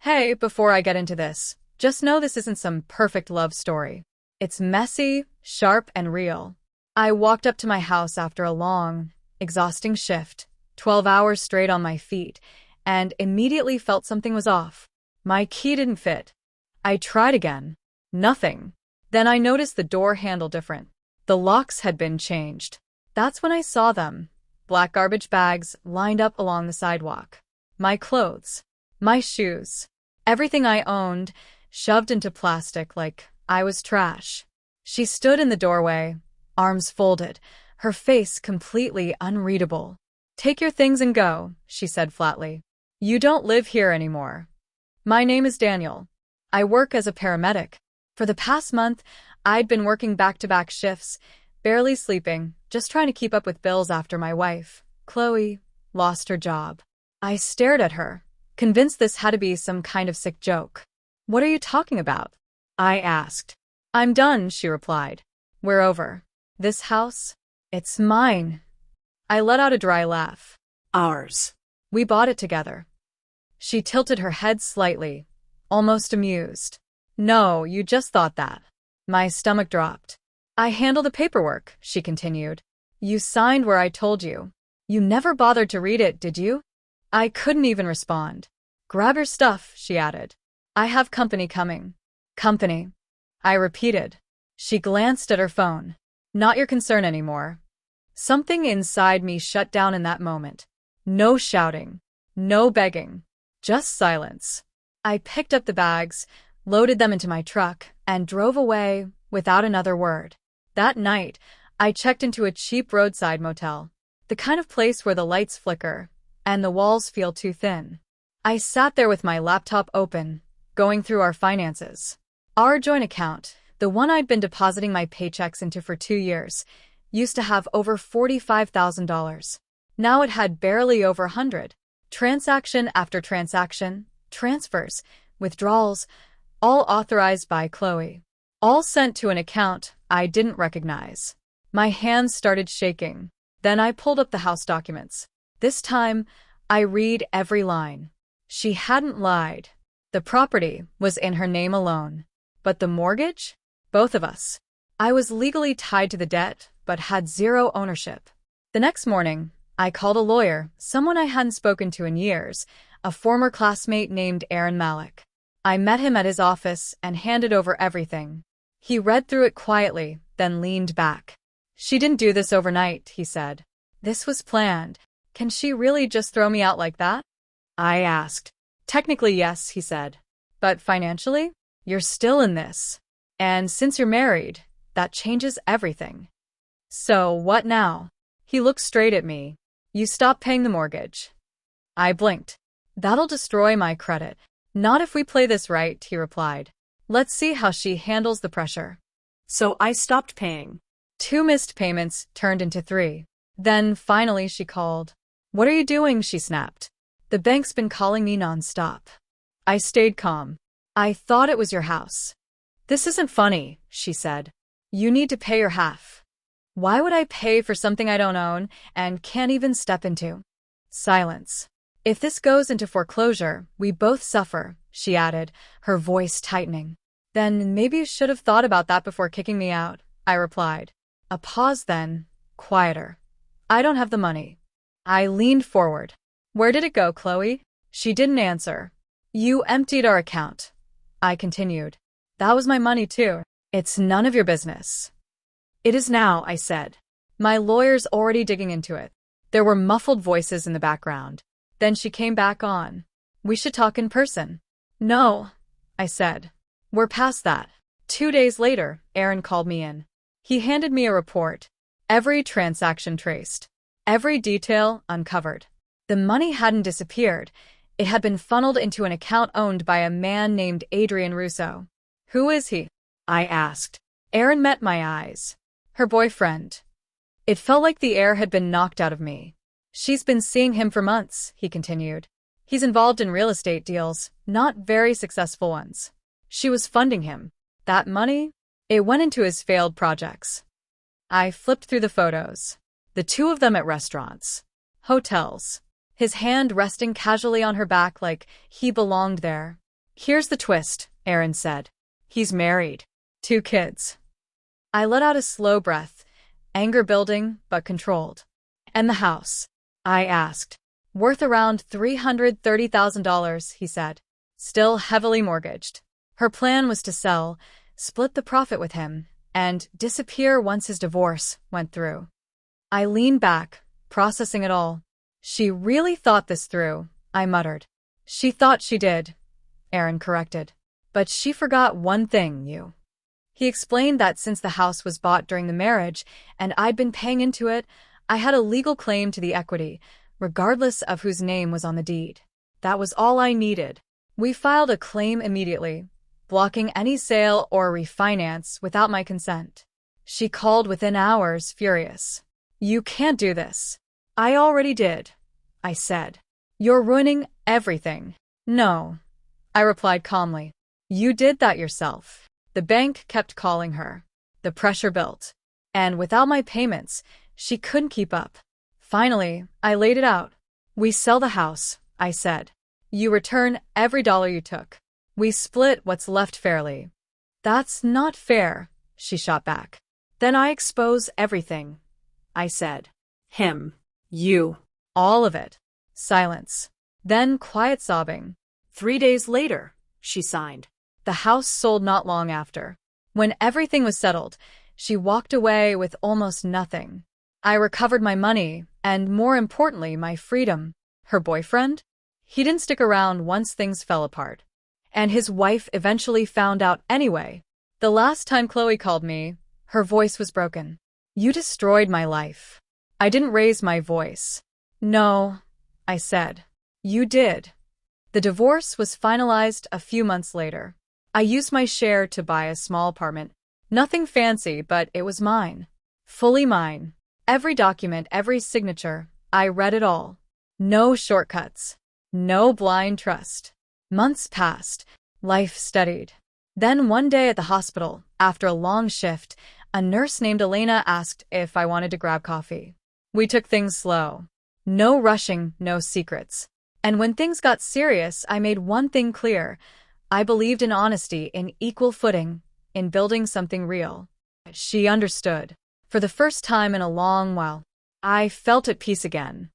Hey, before I get into this, just know this isn't some perfect love story. It's messy, sharp, and real. I walked up to my house after a long, exhausting shift, 12 hours straight on my feet, and immediately felt something was off. My key didn't fit. I tried again. Nothing. Then I noticed the door handle different. The locks had been changed. That's when I saw them. Black garbage bags lined up along the sidewalk. My clothes. My shoes. Everything I owned, shoved into plastic like I was trash. She stood in the doorway, arms folded, her face completely unreadable. "Take your things and go," she said flatly. "You don't live here anymore." My name is Daniel. I work as a paramedic. For the past month, I'd been working back-to-back shifts, barely sleeping, just trying to keep up with bills after my wife, Chloe, lost her job. I stared at her, convinced this had to be some kind of sick joke. "What are you talking about?" I asked. "I'm done," she replied. "We're over. This house? It's mine." I let out a dry laugh. "Ours. We bought it together." She tilted her head slightly, almost amused. "No, you just thought that." My stomach dropped. "I handle the paperwork," she continued. "You signed where I told you. You never bothered to read it, did you?" I couldn't even respond. "Grab your stuff," she added. "I have company coming." "Company," I repeated. She glanced at her phone. "Not your concern anymore." Something inside me shut down in that moment. No shouting. No begging. Just silence. I picked up the bags, loaded them into my truck, and drove away without another word. That night, I checked into a cheap roadside motel, the kind of place where the lights flicker and the walls feel too thin. I sat there with my laptop open, going through our finances. Our joint account, the one I'd been depositing my paychecks into for 2 years, used to have over $45,000. Now it had barely over 100. Transaction after transaction, transfers, withdrawals, all authorized by Chloe. All sent to an account I didn't recognize. My hands started shaking. Then I pulled up the house documents. This time, I read every line. She hadn't lied. The property was in her name alone. But the mortgage? Both of us. I was legally tied to the debt, but had zero ownership. The next morning, I called a lawyer, someone I hadn't spoken to in years, a former classmate named Aaron Malik. I met him at his office and handed over everything. He read through it quietly, then leaned back. "She didn't do this overnight," he said. "This was planned. Can she really just throw me out like that?" I asked. "Technically, yes," he said. "But financially, you're still in this. And since you're married, that changes everything." "So, what now?" He looked straight at me. "You stop paying the mortgage." I blinked. "That'll destroy my credit." "Not if we play this right," he replied. "Let's see how she handles the pressure." So I stopped paying. 2 missed payments turned into 3. Then, finally, she called. "What are you doing?" she snapped. "The bank's been calling me nonstop." I stayed calm. "I thought it was your house." "This isn't funny," she said. "You need to pay your half." "Why would I pay for something I don't own and can't even step into?" Silence. "If this goes into foreclosure, we both suffer," she added, her voice tightening. "Then maybe you should have thought about that before kicking me out," I replied. A pause then, quieter. "I don't have the money." I leaned forward. "Where did it go, Chloe?" She didn't answer. "You emptied our account," I continued. "That was my money too." "It's none of your business." "It is now," I said. "My lawyer's already digging into it." There were muffled voices in the background. Then she came back on. "We should talk in person." "No," I said. "We're past that." 2 days later, Aaron called me in. He handed me a report. Every transaction traced. Every detail uncovered. The money hadn't disappeared. It had been funneled into an account owned by a man named Adrian Russo. "Who is he?" I asked. Aaron met my eyes. "Her boyfriend." It felt like the air had been knocked out of me. "She's been seeing him for months," he continued. "He's involved in real estate deals, not very successful ones. She was funding him. That money? It went into his failed projects." I flipped through the photos. The 2 of them at restaurants. Hotels. His hand resting casually on her back like he belonged there. Here's the twist, Aaron said. He's married. 2 kids. I let out a slow breath, anger building but controlled. And the house? I asked. Worth around $330,000, he said. Still heavily mortgaged. Her plan was to sell, split the profit with him, and disappear once his divorce went through. I leaned back, processing it all. She really thought this through, I muttered. She thought she did, Aaron corrected. But she forgot one thing, you. He explained that since the house was bought during the marriage and I'd been paying into it, I had a legal claim to the equity, regardless of whose name was on the deed. That was all I needed. We filed a claim immediately, blocking any sale or refinance without my consent. She called within hours, furious. You can't do this. I already did, I said. You're ruining everything. No, I replied calmly. You did that yourself. The bank kept calling her. The pressure built. And without my payments, she couldn't keep up. Finally, I laid it out. We sell the house, I said. You return every dollar you took. We split what's left fairly. That's not fair, she shot back. Then I expose everything, I said. Him. You. All of it. Silence. Then quiet sobbing. 3 days later, she signed. The house sold not long after. When everything was settled, she walked away with almost nothing. I recovered my money, and more importantly, my freedom. Her boyfriend? He didn't stick around once things fell apart. And his wife eventually found out anyway. The last time Chloe called me, her voice was broken. You destroyed my life. I didn't raise my voice. No, I said. You did. The divorce was finalized a few months later. I used my share to buy a small apartment. Nothing fancy, but it was mine. Fully mine. Every document, every signature, I read it all. No shortcuts. No blind trust. Months passed. Life steadied. Then one day at the hospital, after a long shift, a nurse named Elena asked if I wanted to grab coffee. We took things slow. No rushing, no secrets. And when things got serious, I made one thing clear. I believed in honesty, in equal footing, in building something real. She understood. For the first time in a long while, I felt at peace again.